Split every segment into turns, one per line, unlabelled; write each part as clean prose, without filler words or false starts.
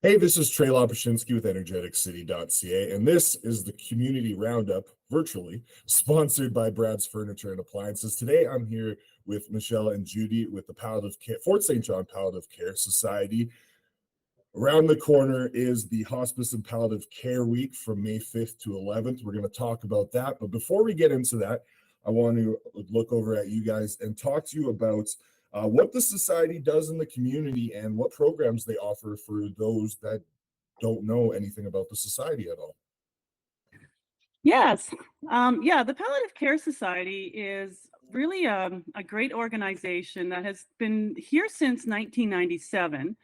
Hey, this is Trey Lopushinsky with energeticcity.ca, and this is the Community Roundup, virtually, sponsored by Brad's Furniture and Appliances. Today, I'm here with Michelle and Judi with the Palliative Care, Fort St. John Palliative Care Society. Around the corner is the Hospice and Palliative Care Week from May 5th to 11th. We're going to talk about that, but before we get into that, I want to look over at you guys and talk to you about what the society does in the community and what programs they offer for those that don't know anything about the society at all.
Yes. The Palliative Care Society is really a great organization that has been here since 1997.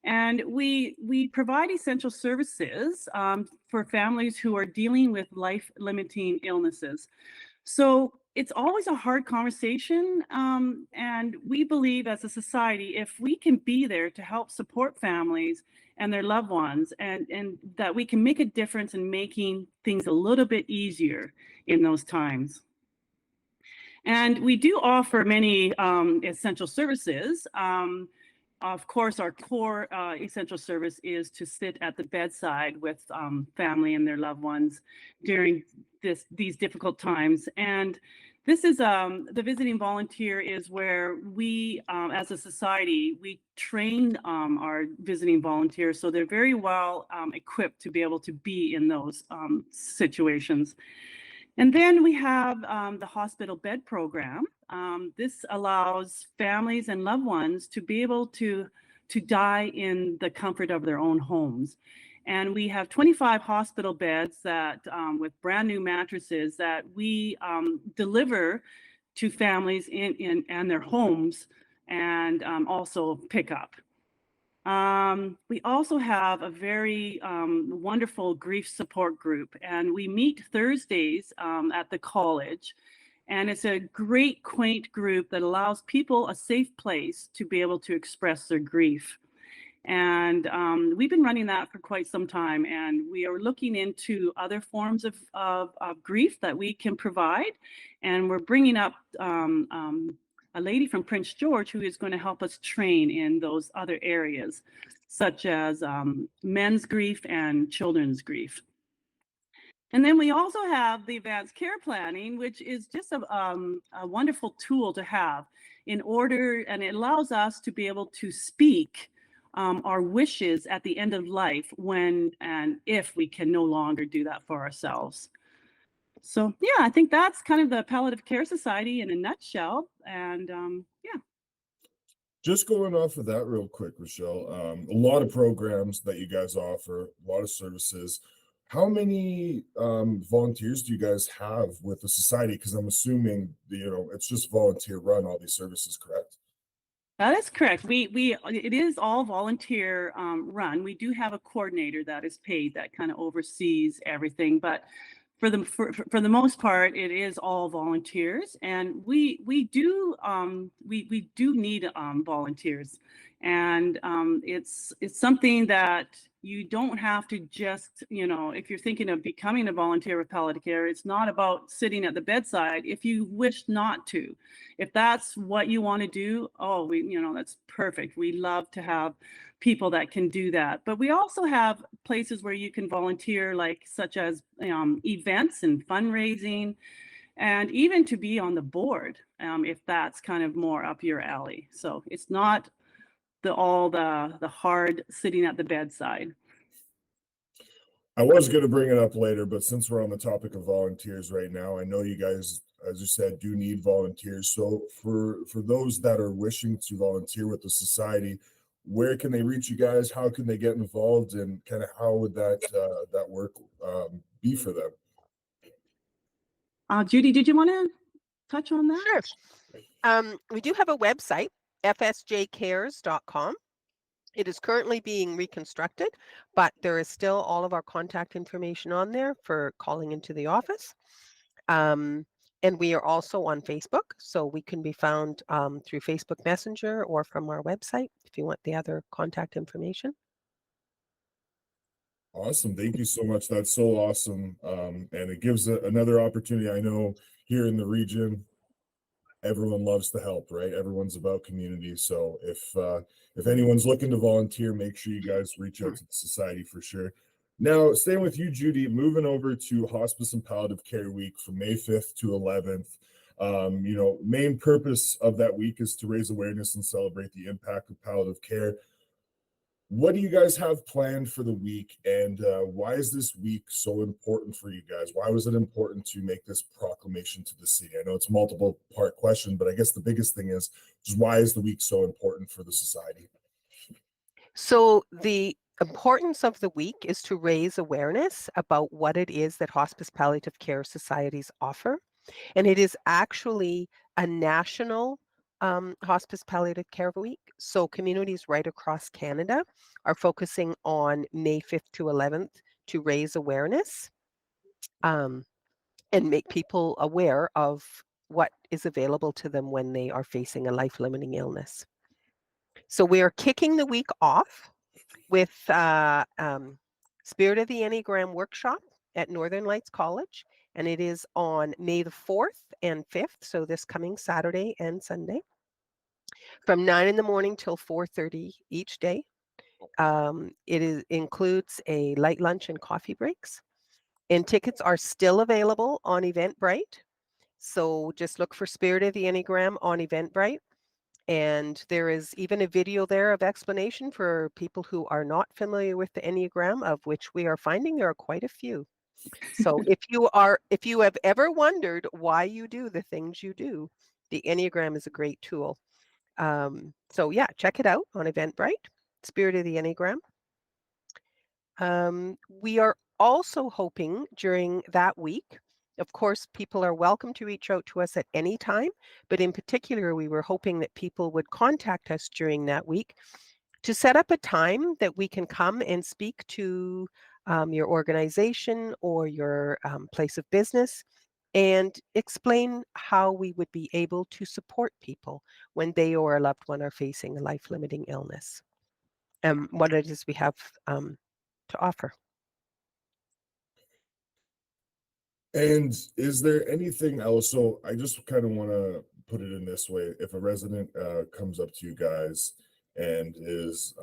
And we provide essential services for families who are dealing with life-limiting illnesses. So it's always a hard conversation, and we believe as a society, if we can be there to help support families and their loved ones, and that we can make a difference in making things a little bit easier in those times. And we do offer many essential services. Of course, our core essential service is to sit at the bedside with family and their loved ones during these difficult times. And this is the visiting volunteer is where we, as a society, we train our visiting volunteers so they're very well equipped to be able to be in those situations. And then we have the hospital bed program. This allows families and loved ones to be able to die in the comfort of their own homes. And we have 25 hospital beds that, with brand new mattresses that we deliver to families in their homes and also pick up. We also have a very wonderful grief support group, and we meet Thursdays at the college. And it's a great, quaint group that allows people a safe place to be able to express their grief. And we've been running that for quite some time, and we are looking into other forms of grief that we can provide. And we're bringing up a lady from Prince George who is going to help us train in those other areas, such as men's grief and children's grief. And then we also have the advanced care planning, which is just a wonderful tool to have in order, and it allows us to be able to speak our wishes at the end of life when and if we can no longer do that for ourselves. So yeah, I think that's kind of the Palliative Care Society in a nutshell. And yeah.
Just going off of that real quick, Michelle, a lot of programs that you guys offer, a lot of services. How many volunteers do you guys have with the society? Because I'm assuming, it's just volunteer run, all these services, correct?
That is correct. It is all volunteer run. We do have a coordinator that is paid that kind of oversees everything, but for the most part, it is all volunteers, and we do need volunteers, and it's something that you don't have to just, if you're thinking of becoming a volunteer with palliative care, it's not about sitting at the bedside. If you wish not to, if that's what you want to do, that's perfect. We love to have people that can do that. But we also have places where you can volunteer, such as events and fundraising, and even to be on the board, if that's kind of more up your alley. So it's not all the hard sitting at the bedside.
I was going to bring it up later, but since we're on the topic of volunteers right now, I know you guys, as you said, do need volunteers. So for those that are wishing to volunteer with the society, where can they reach you guys? How can they get involved, and kind of how would that work be for them?
Judi, did you want to touch on that?
Sure. We do have a website, fsjcares.com. It is currently being reconstructed, but there is still all of our contact information on there for calling into the office. And we are also on Facebook, so we can be found through Facebook Messenger or from our website if you want the other contact information.
Awesome. Thank you so much. That's so awesome. And it gives another opportunity. I know here in the region, everyone loves to help, right? Everyone's about community. So if anyone's looking to volunteer, make sure you guys reach out to the society for sure. Now, staying with you, Judi, moving over to Hospice and Palliative Care Week from May 5th to 11th. Main purpose of that week is to raise awareness and celebrate the impact of palliative care. What do you guys have planned for the week, and why is this week so important for you guys? Why was it important to make this proclamation to the city? I know it's a multiple part question, but I guess the biggest thing is just why is the week so important for the society?
So the importance of the week is to raise awareness about what it is that hospice palliative care societies offer. And it is actually a national hospice palliative care week. So communities right across Canada are focusing on May 5th to 11th to raise awareness and make people aware of what is available to them when they are facing a life-limiting illness. So we are kicking the week off with Spirit of the Enneagram workshop at Northern Lights College, and it is on May the 4th and 5th, so this coming Saturday and Sunday, from 9 in the morning till 4:30 each day. Includes a light lunch and coffee breaks, and tickets are still available on Eventbrite. So just look for Spirit of the Enneagram on Eventbrite. And there is even a video there of explanation for people who are not familiar with the Enneagram, of which we are finding there are quite a few. So if you have ever wondered why you do the things you do, the Enneagram is a great tool. So yeah, check it out on Eventbrite, Spirit of the Enneagram. We are also hoping during that week, of course, people are welcome to reach out to us at any time, but in particular, we were hoping that people would contact us during that week to set up a time that we can come and speak to your organization or your place of business and explain how we would be able to support people when they or a loved one are facing a life-limiting illness. What it is we have to offer.
And is there anything else? So I just kind of want to put it in this way. If a resident comes up to you guys and is,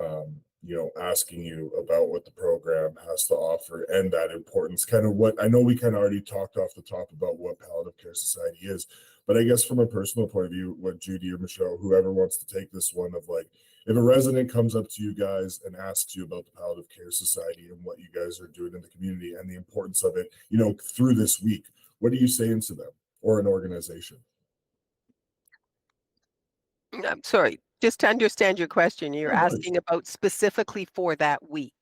asking you about what the program has to offer and that importance, kind of what I know we kind of already talked off the top about what Palliative Care Society is, but I guess from a personal point of view, what Judi or Michelle, whoever wants to take this one of like, if a resident comes up to you guys and asks you about the Palliative Care Society and what you guys are doing in the community and the importance of it, through this week, what are you saying to them or an organization?
I'm sorry, just to understand your question, you're
No worries.
asking about specifically for that week.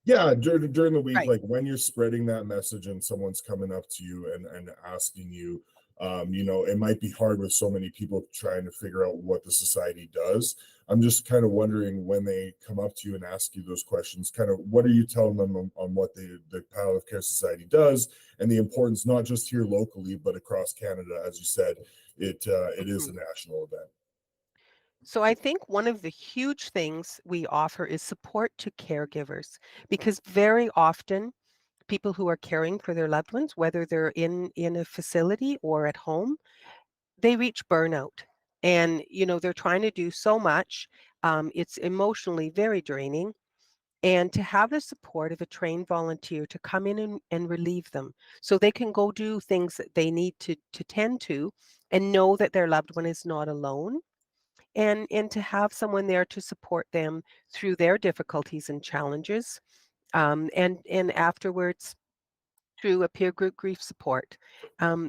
Yeah, during the week,
Right.
like when you're spreading that message and someone's coming up to you and asking you, it might be hard with so many people trying to figure out what the society does. I'm just kind of wondering when they come up to you and ask you those questions, kind of what are you telling them on what the Palliative Care Society does and the importance, not just here locally, but across Canada. As you said, it is a national event.
So I think one of the huge things we offer is support to caregivers, because very often people who are caring for their loved ones, whether they're in a facility or at home, they reach burnout. And, they're trying to do so much. It's emotionally very draining. And to have the support of a trained volunteer to come in and relieve them so they can go do things that they need to tend to and know that their loved one is not alone. And to have someone there to support them through their difficulties and challenges, and afterwards through a peer group grief support.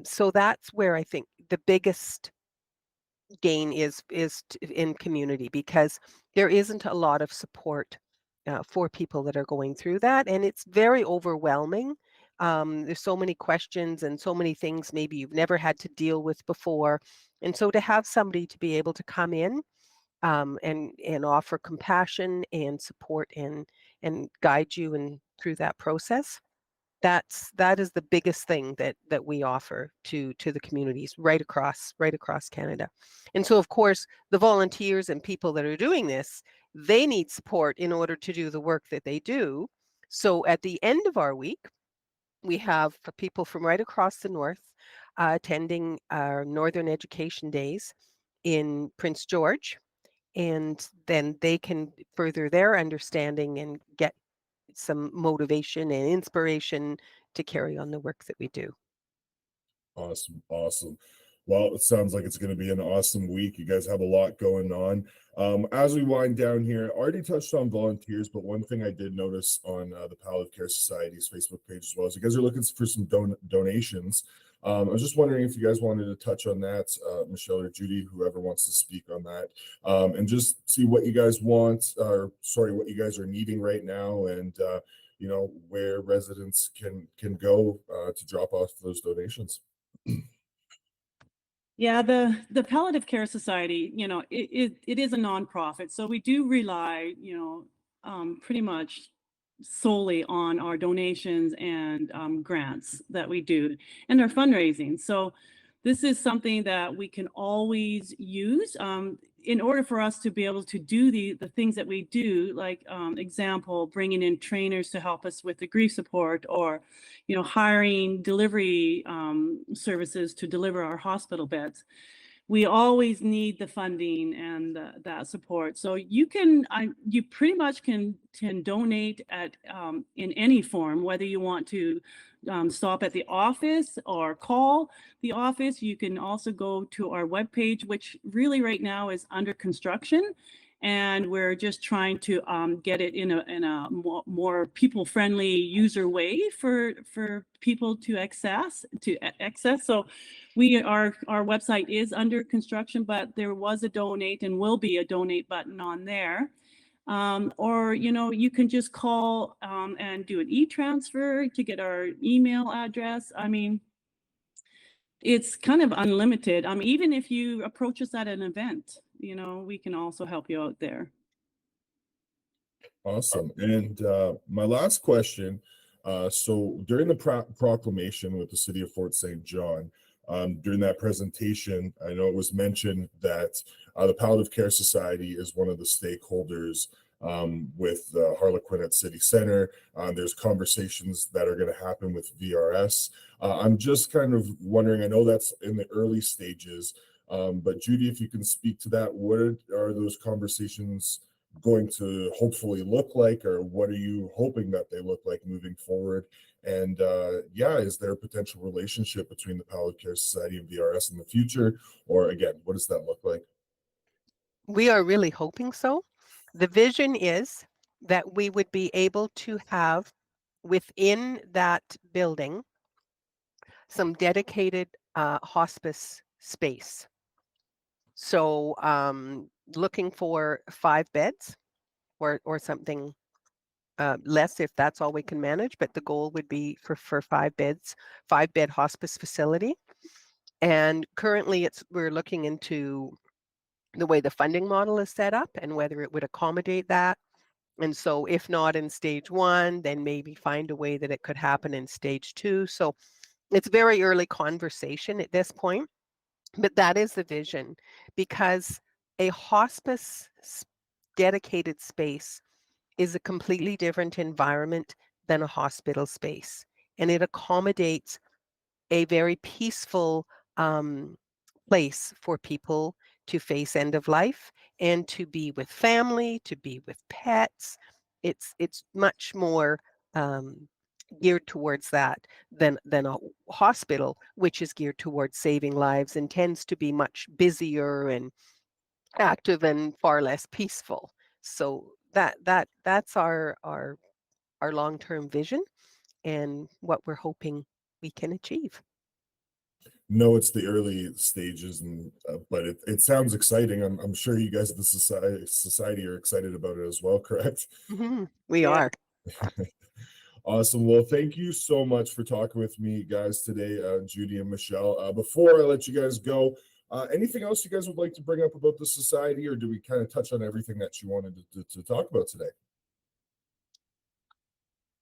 So that's where I think the biggest gain is in community, because there isn't a lot of support for people that are going through that, and it's very overwhelming. There's so many questions and so many things maybe you've never had to deal with before, and so to have somebody to be able to come in and offer compassion and support and guide you through that process, that is the biggest thing that we offer to the communities right across Canada. And so of course the volunteers and people that are doing this, they need support in order to do the work that they do. So at the end of our week, we have people from right across the north attending our Northern Education Days in Prince George, and then they can further their understanding and get some motivation and inspiration to carry on the work that we do.
Awesome, awesome. Well, it sounds like it's going to be an awesome week. You guys have a lot going on. As we wind down here, I already touched on volunteers, but one thing I did notice on the Palliative Care Society's Facebook page as well is you guys are looking for some donations. I was just wondering if you guys wanted to touch on that, Michelle or Judi, whoever wants to speak on that, and just see what you guys want, or sorry, what you guys are needing right now, and you know, where residents can go to drop off those donations.
Yeah, the Palliative Care Society, you know, it is a nonprofit, so we do rely, you know, pretty much solely on our donations and grants that we do and our fundraising. So this is something that we can always use in order for us to be able to do the things that we do, like example, bringing in trainers to help us with the grief support, or, you know, hiring delivery services to deliver our hospital beds. We always need the funding and that support. So you pretty much can donate at in any form, whether you want to stop at the office or call the office. You can also go to our webpage, which really right now is under construction. And we're just trying to get it in a more people-friendly user way for people to access. So our website is under construction, but there was a donate and will be a donate button on there. Or, you know, you can just call and do an e-transfer to get our email address. I mean, it's kind of unlimited. Even if you approach us at an event, you know, we can also help you out there.
Awesome. And my last question, so during the proclamation with the city of Fort St. John, during that presentation, I know it was mentioned that the Palliative Care Society is one of the stakeholders with Harlequin at City Center. There's conversations that are going to happen with VRS. I'm just kind of wondering, I know that's in the early stages, but Judi, if you can speak to that, what are those conversations going to hopefully look like, or what are you hoping that they look like moving forward? And yeah, is there a potential relationship between the Palliative Care Society and VRS in the future? Or again, what does that look like?
We are really hoping so. The vision is that we would be able to have within that building some dedicated hospice space. So looking for 5 beds or something less if that's all we can manage, but the goal would be for 5 beds, 5-bed hospice facility. And currently we're looking into the way the funding model is set up and whether it would accommodate that. And so if not in stage 1, then maybe find a way that it could happen in stage 2. So it's very early conversation at this point, but that is the vision, because a hospice dedicated space is a completely different environment than a hospital space. And it accommodates a very peaceful place for people to face end of life and to be with family, to be with pets. It's much more geared towards that than a hospital, which is geared towards saving lives and tends to be much busier and active and far less peaceful. So that's our long-term vision and what we're hoping we can achieve.
No, it's the early stages, and but it sounds exciting. I'm sure you guys at the society are excited about it as well, correct?
We
Yeah.
are.
Awesome. Well, thank you so much for talking with me, guys, today, Judi and Michelle. Before I let you guys go, anything else you guys would like to bring up about the society, or do we kind of touch on everything that you wanted to talk about today?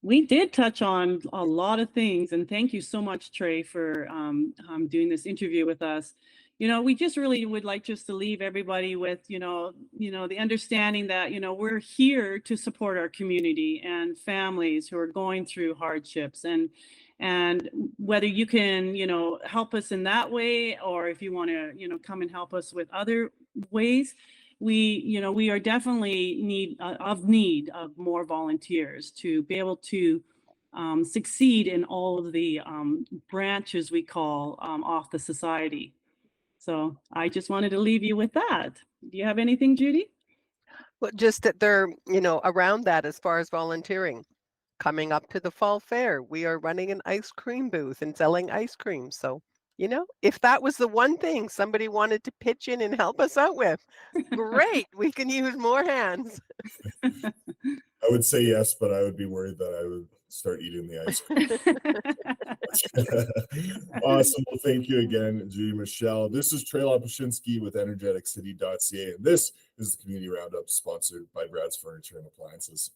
We did touch on a lot of things, and thank you so much, Trey, for doing this interview with us. You know, we just really would like just to leave everybody with, the understanding that, we're here to support our community and families who are going through hardships, And whether you can, help us in that way, or if you want to, come and help us with other ways, we are definitely need of more volunteers to be able to succeed in all of the branches we call off the society. So I just wanted to leave you with that. Do you have anything, Judi?
Well, just that they're, around that as far as volunteering. Coming up to the fall fair, we are running an ice cream booth and selling ice cream. So, if that was the one thing somebody wanted to pitch in and help us out with, great, we can use more hands.
I would say yes, but I would be worried that I would start eating the ice cream. Awesome. Well, thank you again, Judi, Michelle. This is Trey Lopushinsky with energeticcity.ca, and this is the Community Roundup sponsored by Brad's Furniture and Appliances.